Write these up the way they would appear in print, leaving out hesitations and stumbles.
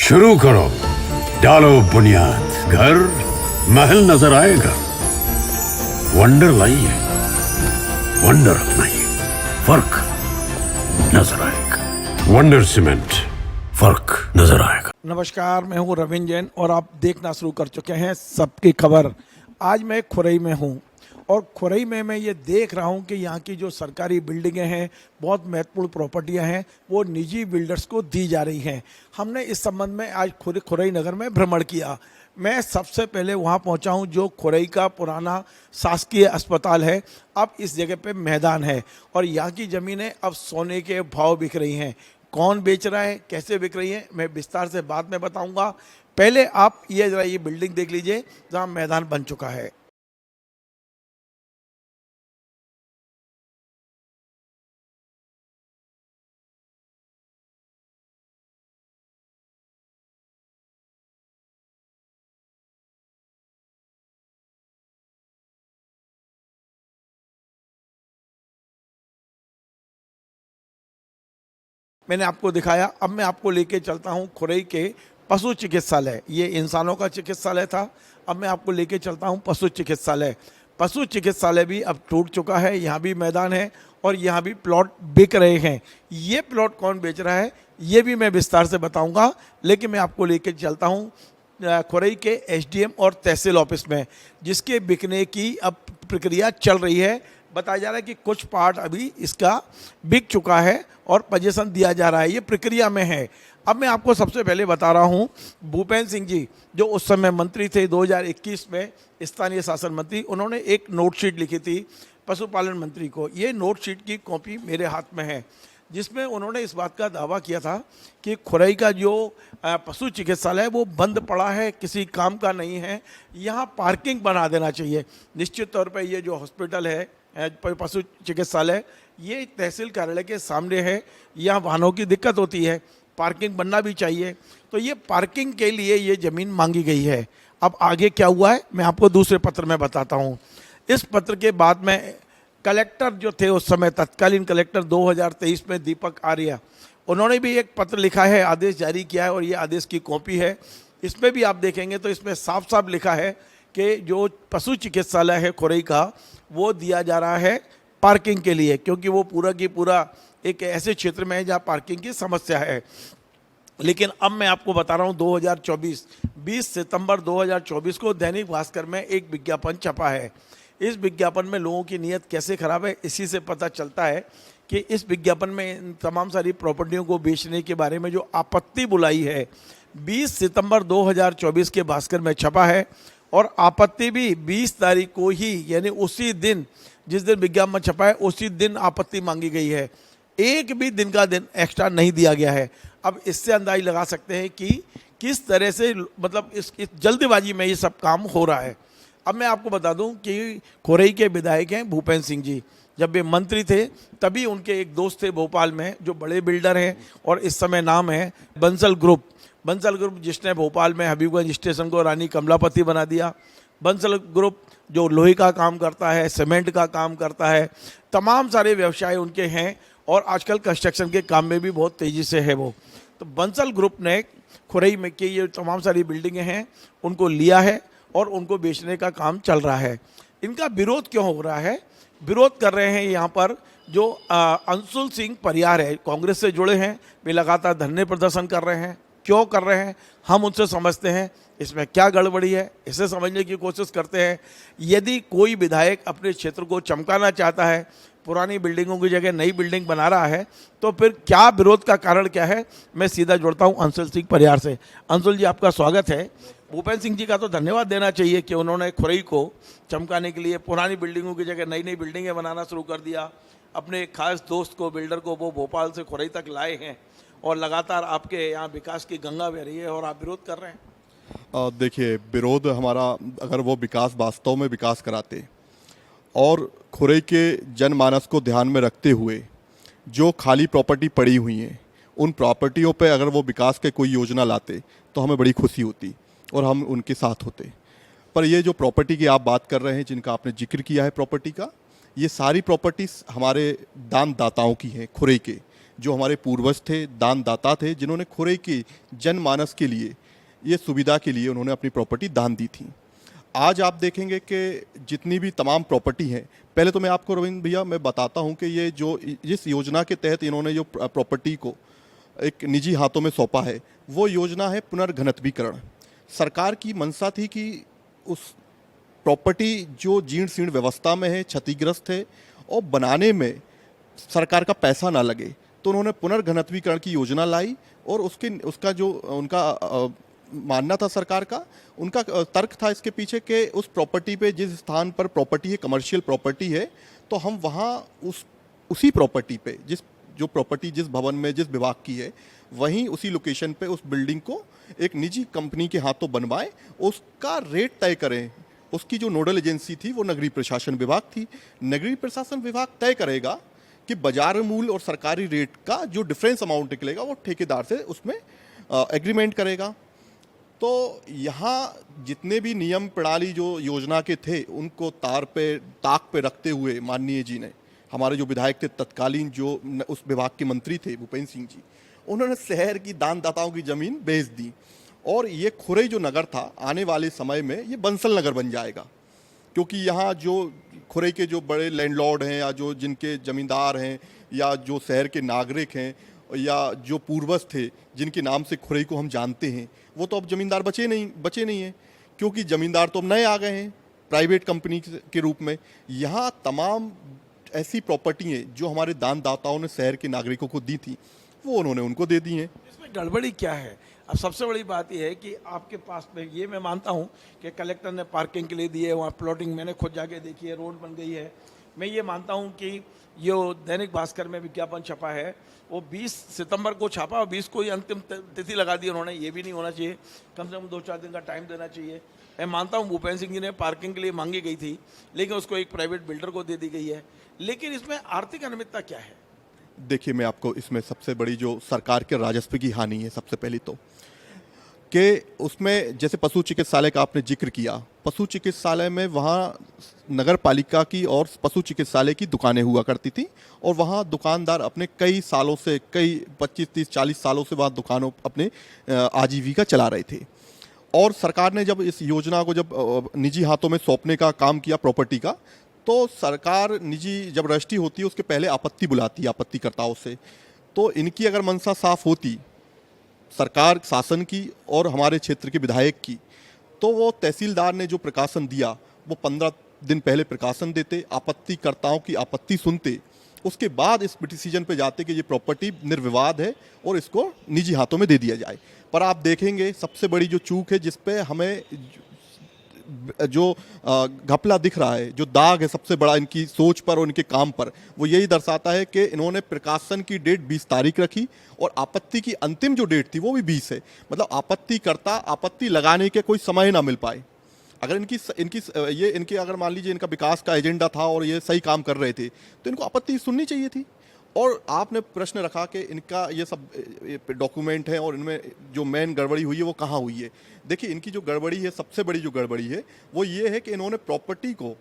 शुरू करो, डालो बुनियाद, घर महल नजर आएगा। वंडर लाइए, वंडर अपनाइए, फर्क नजर आएगा। वंडर सीमेंट, फर्क नजर आएगा। नमस्कार, मैं हूं रविंद्र जैन और आप देखना शुरू कर चुके हैं सबकी खबर। आज मैं खुरई में हूं और खुरई में मैं ये देख रहा हूं कि यहाँ की जो सरकारी बिल्डिंगें हैं, बहुत महत्वपूर्ण प्रॉपर्टियां हैं, वो निजी बिल्डर्स को दी जा रही हैं। हमने इस संबंध में आज खुरई नगर में भ्रमण किया। मैं सबसे पहले वहाँ पहुँचा हूँ जो खुरई का पुराना शासकीय अस्पताल है। अब इस जगह पे मैदान है और यहाँ की ज़मीनें अब सोने के भाव बिक रही हैं। कौन बेच रहा है, कैसे बिक रही है, मैं विस्तार से बाद में बताऊंगा। पहले आप ये जरा ये बिल्डिंग देख लीजिए जहाँ मैदान बन चुका है। मैंने आपको दिखाया, अब मैं आपको लेके चलता हूँ खुरई के पशु चिकित्सालय। ये इंसानों का चिकित्सालय था, अब मैं आपको लेके चलता हूँ पशु चिकित्सालय। पशु चिकित्सालय भी अब टूट चुका है, यहाँ भी मैदान है और यहाँ भी प्लॉट बिक रहे हैं। ये प्लॉट कौन बेच रहा है ये भी मैं विस्तार से बताऊँगा, लेकिन मैं आपको लेके चलता हूँ खुरई के एसडीएम और तहसील ऑफिस में, जिसके बिकने की अब प्रक्रिया चल रही है। बताया जा रहा है कि कुछ पार्ट अभी इसका बिक चुका है और पोजीशन दिया जा रहा है, ये प्रक्रिया में है। अब मैं आपको सबसे पहले बता रहा हूँ, भूपेंद्र सिंह जी जो उस समय मंत्री थे 2021 में, स्थानीय शासन मंत्री, उन्होंने एक नोटशीट लिखी थी पशुपालन मंत्री को। ये नोटशीट की कॉपी मेरे हाथ में है, जिसमें उन्होंने इस बात का दावा किया था कि खुरई का जो पशु चिकित्सालय है वो बंद पड़ा है, किसी काम का नहीं है, यहाँ पार्किंग बना देना चाहिए। निश्चित तौर पर ये जो हॉस्पिटल है पशु चिकित्सालय, ये तहसील कार्यालय के सामने है, यहाँ वाहनों की दिक्कत होती है, पार्किंग बनना भी चाहिए। तो ये पार्किंग के लिए ये ज़मीन मांगी गई है। अब आगे क्या हुआ है मैं आपको दूसरे पत्र में बताता हूँ। इस पत्र के बाद में कलेक्टर जो थे उस समय, तत्कालीन कलेक्टर 2023 में, दीपक आर्य, उन्होंने भी एक पत्र लिखा है, आदेश जारी किया है और ये आदेश की कॉपी है। इसमें भी आप देखेंगे तो इसमें साफ साफ लिखा है कि जो पशु चिकित्सालय है खुरई का, वो दिया जा रहा है पार्किंग के लिए, क्योंकि वो पूरा की पूरा एक ऐसे क्षेत्र में है जहाँ पार्किंग की समस्या है। लेकिन अब मैं आपको बता रहा हूँ 20 सितंबर 2024 को दैनिक भास्कर में एक विज्ञापन छपा है। इस विज्ञापन में लोगों की नीयत कैसे खराब है इसी से पता चलता है कि इस विज्ञापन में इन तमाम सारी प्रॉपर्टियों को बेचने के बारे में जो आपत्ति बुलाई है 20 सितंबर 2024 के भास्कर में छपा है। और आपत्ति भी 20 तारीख को ही, यानी उसी दिन जिस दिन विज्ञापन छपा है उसी दिन आपत्ति मांगी गई है। एक भी दिन का दिन एक्स्ट्रा नहीं दिया गया है। अब इससे अंदाज लगा सकते हैं कि किस तरह से मतलब इस जल्दबाजी में ये सब काम हो रहा है। अब मैं आपको बता दूं कि खुरई के विधायक हैं भूपेंद्र सिंह जी। जब वे मंत्री थे तभी उनके एक दोस्त थे भोपाल में जो बड़े बिल्डर हैं और इस समय नाम है बंसल ग्रुप। बंसल ग्रुप जिसने भोपाल में हबीबगंज स्टेशन को रानी कमलापति बना दिया। बंसल ग्रुप जो लोहे का काम करता है, सीमेंट का काम करता है, तमाम सारे व्यवसाय उनके हैं और आजकल कंस्ट्रक्शन के काम में भी बहुत तेज़ी से है वो। तो बंसल ग्रुप ने खुरई में की ये तमाम सारी बिल्डिंगें हैं उनको लिया है और उनको बेचने का काम चल रहा है। इनका विरोध क्यों हो रहा है? विरोध कर रहे हैं यहाँ पर जो अंशुल सिंह परियार है, कांग्रेस से जुड़े हैं, वे लगातार धरने प्रदर्शन कर रहे हैं। क्यों कर रहे हैं हम उनसे समझते हैं, इसमें क्या गड़बड़ी है इसे समझने की कोशिश करते हैं। यदि कोई विधायक अपने क्षेत्र को चमकाना चाहता है, पुरानी बिल्डिंगों की जगह नई बिल्डिंग बना रहा है, तो फिर क्या विरोध का कारण क्या है? मैं सीधा जुड़ता हूं अंशुल सिंह परियार से। अंशुल जी, आपका स्वागत है। भूपेंद्र सिंह जी का तो धन्यवाद देना चाहिए कि उन्होंने खुरई को चमकाने के लिए पुरानी बिल्डिंगों की जगह नई नई बिल्डिंगें बनाना शुरू कर दिया। अपने खास दोस्त को, बिल्डर को, वो भोपाल से खुरई तक लाए हैं और लगातार आपके यहाँ विकास की गंगा बह रही है और आप विरोध कर रहे हैं। देखिए, विरोध हमारा, अगर वो विकास वास्तव में विकास कराते और खुरई के जनमानस को ध्यान में रखते हुए जो खाली प्रॉपर्टी पड़ी हुई हैं उन प्रॉपर्टियों पे अगर वो विकास के कोई योजना लाते तो हमें बड़ी खुशी होती और हम उनके साथ होते। पर ये जो प्रॉपर्टी की आप बात कर रहे हैं, जिनका आपने जिक्र किया है प्रॉपर्टी का, ये सारी प्रॉपर्टीज़ हमारे दानदाताओं की हैं खुरई के, जो हमारे पूर्वज थे, दानदाता थे, जिन्होंने खुरई के जनमानस के लिए, ये सुविधा के लिए उन्होंने अपनी प्रॉपर्टी दान दी थी। आज आप देखेंगे कि जितनी भी तमाम प्रॉपर्टी हैं, पहले तो मैं आपको रविंद्र भैया मैं बताता हूं कि ये जो इस योजना के तहत इन्होंने जो प्रॉपर्टी को एक निजी हाथों में सौंपा है, वो योजना है पुनर्घनत्वीकरण। सरकार की मंशा थी कि उस प्रॉपर्टी जो जीर्ण शीर्ण व्यवस्था में है, क्षतिग्रस्त है और बनाने में सरकार का पैसा ना लगे, तो उन्होंने पुनर्घनत्वीकरण की योजना लाई। और उसका जो उनका मानना था सरकार का, उनका तर्क था इसके पीछे कि उस प्रॉपर्टी पे, जिस स्थान पर प्रॉपर्टी है, कमर्शियल प्रॉपर्टी है, तो हम वहाँ उसी प्रॉपर्टी पे, जिस भवन में जिस विभाग की है, वहीं उसी लोकेशन पे उस बिल्डिंग को एक निजी कंपनी के हाथों बनवाएं, उसका रेट तय करें। उसकी जो नोडल एजेंसी थी वो नगरीय प्रशासन विभाग थी। नगरीय प्रशासन विभाग तय करेगा कि बाजार मूल्य और सरकारी रेट का जो डिफरेंस अमाउंट निकलेगा वो ठेकेदार से उसमें एग्रीमेंट करेगा। तो यहाँ जितने भी नियम प्रणाली जो योजना के थे, उनको ताक पे रखते हुए माननीय जी ने, हमारे जो विधायक थे तत्कालीन, जो उस विभाग के मंत्री थे भूपेंद्र सिंह जी, उन्होंने शहर की दानदाताओं की जमीन बेच दी। और ये खुरई जो नगर था, आने वाले समय में ये बंसल नगर बन जाएगा, क्योंकि यहाँ जो खुरई के जो बड़े लैंडलॉर्ड हैं, या जो जिनके ज़मींदार हैं, या जो शहर के नागरिक हैं, या जो पूर्वज थे जिनके नाम से खुरई को हम जानते हैं, वो तो अब ज़मींदार बचे नहीं हैं, क्योंकि ज़मींदार तो अब नए आ गए हैं प्राइवेट कंपनी के रूप में। यहाँ तमाम ऐसी प्रॉपर्टी हैं जो हमारे दानदाताओं ने शहर के नागरिकों को दी थी, वो उन्होंने उनको दे दी हैं। इसमें गड़बड़ी क्या है? अब सबसे बड़ी बात यह है कि आपके पास में, ये मैं मानता हूं कि कलेक्टर ने पार्किंग के लिए दी है, वहाँ प्लॉटिंग मैंने खुद जाके देखी है, रोड बन गई है। मैं ये मानता हूं कि ये दैनिक भास्कर में विज्ञापन छपा है, वो 20 सितंबर को छपा और 20 को ही अंतिम तिथि लगा दी उन्होंने। ये भी नहीं होना चाहिए, कम से कम 2-4 दिन का टाइम देना चाहिए। मैं मानता हूँ भूपेंद्र सिंह जी ने पार्किंग के लिए मांगी गई थी, लेकिन उसको एक प्राइवेट बिल्डर को दे दी गई है। लेकिन इसमें आर्थिक अनियमितता क्या है? देखिए, मैं आपको इसमें सबसे बड़ी जो सरकार के राजस्व की हानि है, सबसे पहली तो कि उसमें जैसे पशु चिकित्सालय का आपने जिक्र किया, पशु चिकित्सालय में वहाँ नगर पालिका की और पशु चिकित्सालय की दुकानें हुआ करती थी, और वहाँ दुकानदार अपने कई सालों से, कई 25, 30, 40 सालों से वहाँ दुकानों अपने आजीविका चला रहे थे। और सरकार ने जब इस योजना को जब निजी हाथों में सौंपने का काम किया प्रॉपर्टी का, तो सरकार निजी जब रजिस्ट्री होती है उसके पहले आपत्ति बुलाती है आपत्तिकर्ताओं से। तो इनकी अगर मंशा साफ होती, सरकार शासन की और हमारे क्षेत्र के विधायक की, तो वो तहसीलदार ने जो प्रकाशन दिया वो 15 दिन पहले प्रकाशन देते, आपत्तिकर्ताओं की आपत्ति सुनते, उसके बाद इस डिसीजन पे जाते कि ये प्रॉपर्टी निर्विवाद है और इसको निजी हाथों में दे दिया जाए। पर आप देखेंगे सबसे बड़ी जो चूक है, जिस पे हमें जो घपला दिख रहा है, जो दाग है सबसे बड़ा इनकी सोच पर और इनके काम पर, वो यही दर्शाता है कि इन्होंने प्रकाशन की डेट 20 तारीख रखी और आपत्ति की अंतिम जो डेट थी वो भी 20 है। मतलब आपत्तिकर्ता आपत्ति लगाने के कोई समय ना मिल पाए। अगर इनकी अगर मान लीजिए इनका विकास का एजेंडा था और ये सही काम कर रहे थे, तो इनको आपत्ति सुननी चाहिए थी। और आपने प्रश्न रखा कि इनका ये सब डॉक्यूमेंट है और इनमें जो मेन गड़बड़ी हुई है वो कहाँ हुई है। देखिए, इनकी जो गड़बड़ी है, सबसे बड़ी जो गड़बड़ी है वो ये है कि इन्होंने प्रॉपर्टी को,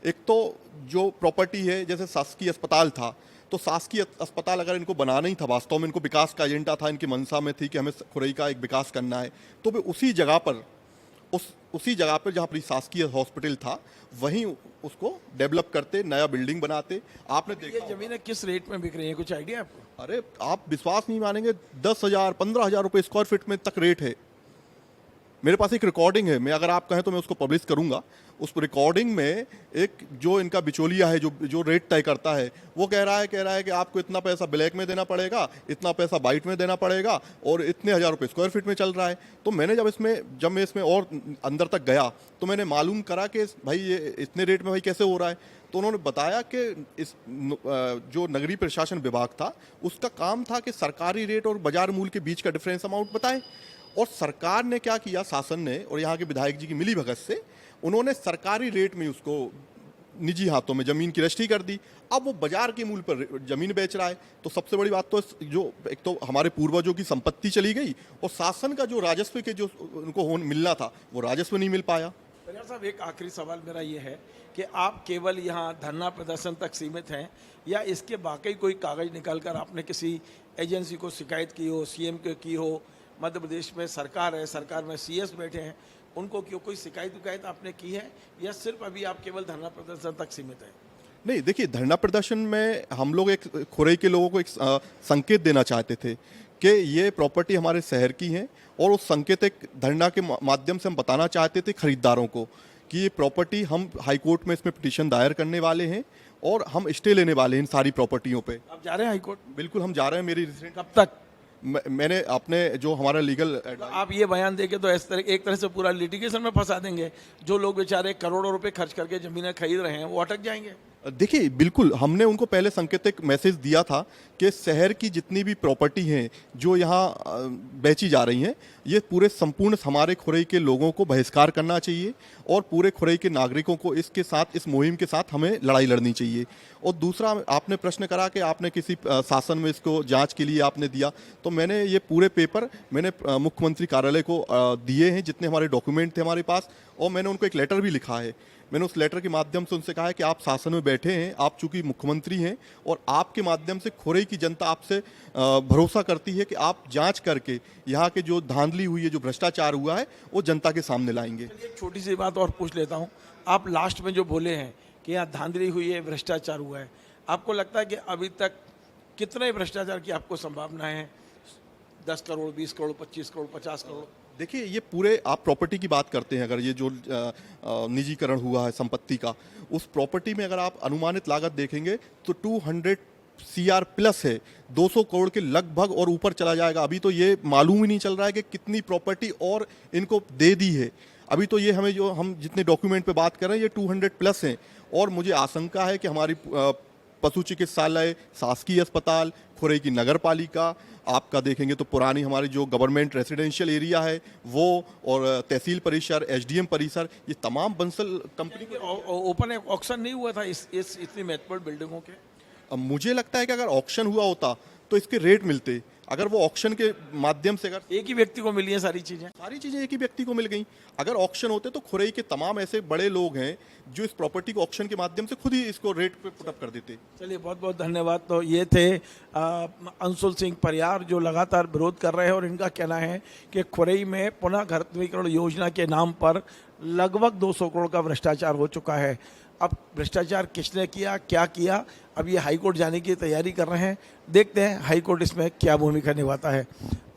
एक तो जो प्रॉपर्टी है, जैसे शासकीय अस्पताल था, तो शासकीय अस्पताल अगर इनको बनाना ही था, वास्तव में इनको विकास का एजेंडा था, इनकी मंशा में थी कि हमें खुरई का एक विकास करना है, तो वे उसी जगह पर जहाँ पर शासकीय हॉस्पिटल था, वहीं उसको डेवलप करते, नया बिल्डिंग बनाते। आपने देखा ये जमीनें किस रेट में बिक रही है, कुछ आइडिया आपको? अरे आप विश्वास नहीं मानेंगे, 10,000 15,000 रुपये स्क्वायर फीट में तक रेट है। मेरे पास एक रिकॉर्डिंग है, मैं अगर आप कहें तो मैं उसको पब्लिश करूंगा। उस रिकॉर्डिंग में एक जो इनका बिचौलिया है, जो रेट तय करता है, वो कह रहा है कि आपको इतना पैसा ब्लैक में देना पड़ेगा, इतना पैसा वाइट में देना पड़ेगा, और इतने हज़ार रुपये स्क्वायर फीट में चल रहा है। तो मैंने जब मैं इसमें और अंदर तक गया तो मैंने मालूम करा कि भाई ये इतने रेट में भाई कैसे हो रहा है। तो उन्होंने बताया कि इस जो नगरीय प्रशासन विभाग था, उसका काम था कि सरकारी रेट और बाजार मूल्य के बीच का डिफरेंस अमाउंट बताएं। और सरकार ने क्या किया, शासन ने और यहाँ के विधायक जी की मिली भगत से उन्होंने सरकारी रेट में उसको निजी हाथों में ज़मीन की रजिस्ट्री कर दी। अब वो बाजार के मूल्य पर ज़मीन बेच रहा है। तो सबसे बड़ी बात तो जो एक तो हमारे पूर्वजों की संपत्ति चली गई, और शासन का जो राजस्व के जो उनको मिलना था वो राजस्व नहीं मिल पाया। परिहार साहब, एक आखिरी सवाल मेरा ये है कि आप केवल यहाँ धरना प्रदर्शन तक सीमित हैं या इसके वाकई कोई कागज निकालकर आपने किसी एजेंसी को शिकायत की हो, सीएम को की हो, मध्य प्रदेश में सरकार है, सरकार में सीएस बैठे हैं, उनको क्यों कोई शिकायत विकायत आपने की है या सिर्फ अभी आप केवल धरना प्रदर्शन तक सीमित हैं? नहीं, देखिए, धरना प्रदर्शन में हम लोग एक खुरई के लोगों को एक संकेत देना चाहते थे कि ये प्रॉपर्टी हमारे शहर की है, और उस संकेत एक धरना के माध्यम से हम बताना चाहते थे खरीदारों को कि ये प्रॉपर्टी हम हाई कोर्ट में इसमें पिटीशन दायर करने वाले हैं और हम स्टे लेने वाले हैं इन सारी प्रॉपर्टियों पे। आप जा रहे हैं हाई कोर्ट? बिल्कुल, हम जा रहे हैं। मेरी रेजिडेंट कब तक? मैंने अपने जो हमारा लीगल तो आप ये बयान देके तो एक तरह से पूरा लिटिगेशन में फंसा देंगे। जो लोग बेचारे करोड़ों रुपए खर्च करके जमीनें खरीद रहे हैं वो अटक जाएंगे। देखिए, बिल्कुल, हमने उनको पहले संकेतिक मैसेज दिया था कि शहर की जितनी भी प्रॉपर्टी हैं जो यहाँ बेची जा रही हैं, ये पूरे संपूर्ण हमारे खुरई के लोगों को बहिष्कार करना चाहिए और पूरे खुरई के नागरिकों को इसके साथ, इस मुहिम के साथ हमें लड़ाई लड़नी चाहिए। और दूसरा, आपने प्रश्न करा कि आपने किसी शासन में इसको जांच के लिए आपने दिया, तो मैंने ये पूरे पेपर मैंने मुख्यमंत्री कार्यालय को दिए हैं, जितने हमारे डॉक्यूमेंट थे हमारे पास, और मैंने उनको एक लेटर भी लिखा है। मैंने उस लेटर के माध्यम से उनसे कहा है कि आप शासन में बैठे हैं, आप चूंकि मुख्यमंत्री हैं और आपके माध्यम से खुरई की जनता आपसे भरोसा करती है कि आप जांच करके यहाँ के जो धांधली हुई है, जो भ्रष्टाचार हुआ है, वो जनता के सामने लाएंगे। एक छोटी सी बात और पूछ लेता हूँ, आप लास्ट में जो बोले हैं कि यहाँ धांधली हुई है, भ्रष्टाचार हुआ है, आपको लगता है कि अभी तक कितने भ्रष्टाचार की आपको संभावना है? 10 करोड़, 20 करोड़, 25 करोड़, 50 करोड़? देखिए, ये पूरे आप प्रॉपर्टी की बात करते हैं, अगर ये जो निजीकरण हुआ है संपत्ति का, उस प्रॉपर्टी में अगर आप अनुमानित लागत देखेंगे तो 200 CR प्लस है, 200 करोड़ के लगभग और ऊपर चला जाएगा। अभी तो ये मालूम ही नहीं चल रहा है कि कितनी प्रॉपर्टी और इनको दे दी है। अभी तो ये हमें, जो हम जितने डॉक्यूमेंट पे बात कर रहे हैं, ये 200 प्लस हैं, और मुझे आशंका है कि हमारी पशु चिकित्सालय, शासकीय अस्पताल, खुरई की नगर पालिका, आपका देखेंगे तो पुरानी हमारी जो गवर्नमेंट रेसिडेंशियल एरिया है वो, और तहसील परिसर, SDM परिसर, ये तमाम बंसल कंपनी के ओपन ऑक्शन नहीं हुआ था इस इतनी महत्वपूर्ण बिल्डिंगों के? अब मुझे लगता है कि अगर ऑक्शन हुआ होता तो इसके रेट मिलते। अगर वो ऑक्शन के माध्यम से, अगर एक ही व्यक्ति को मिली है सारी चीजें एक ही व्यक्ति को मिल गई, अगर ऑक्शन होते तो खुरई के तमाम ऐसे बड़े लोग हैं जो इस प्रॉपर्टी को ऑक्शन के माध्यम से खुद ही इसको रेट पे पुटअप कर देते। चलिए, बहुत बहुत धन्यवाद। तो ये थे अंशुल सिंह परिहार, जो लगातार विरोध कर रहे हैं, और इनका कहना है कि खुरई में पुनः घरत्वीकरण योजना के नाम पर लगभग 200 करोड़ का भ्रष्टाचार हो चुका है। अब भ्रष्टाचार किसने किया, क्या किया, अब ये हाईकोर्ट जाने की तैयारी कर रहे हैं। देखते हैं हाईकोर्ट इसमें क्या भूमिका निभाता है।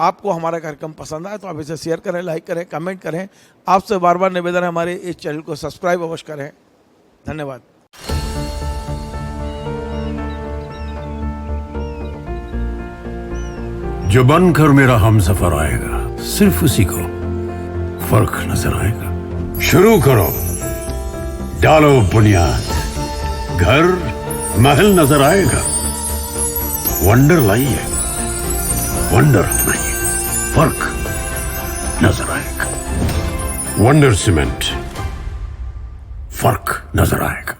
आपको हमारा कार्यक्रम पसंद आए तो आप इसे शेयर करें, लाइक करें, कमेंट करें। आपसे बार बार निवेदन है, हमारे इस चैनल को सब्सक्राइब अवश्य करें। धन्यवाद। जो बनकर मेरा हमसफर आएगा, सिर्फ उसी को फर्क नजर आएगा। शुरू करो, डालो बुनियाद, घर महल नजर आएगा। वंडर लाइए, वंडर अपनाइए, फर्क नजर आएगा। वंडर सीमेंट, फर्क नजर आएगा।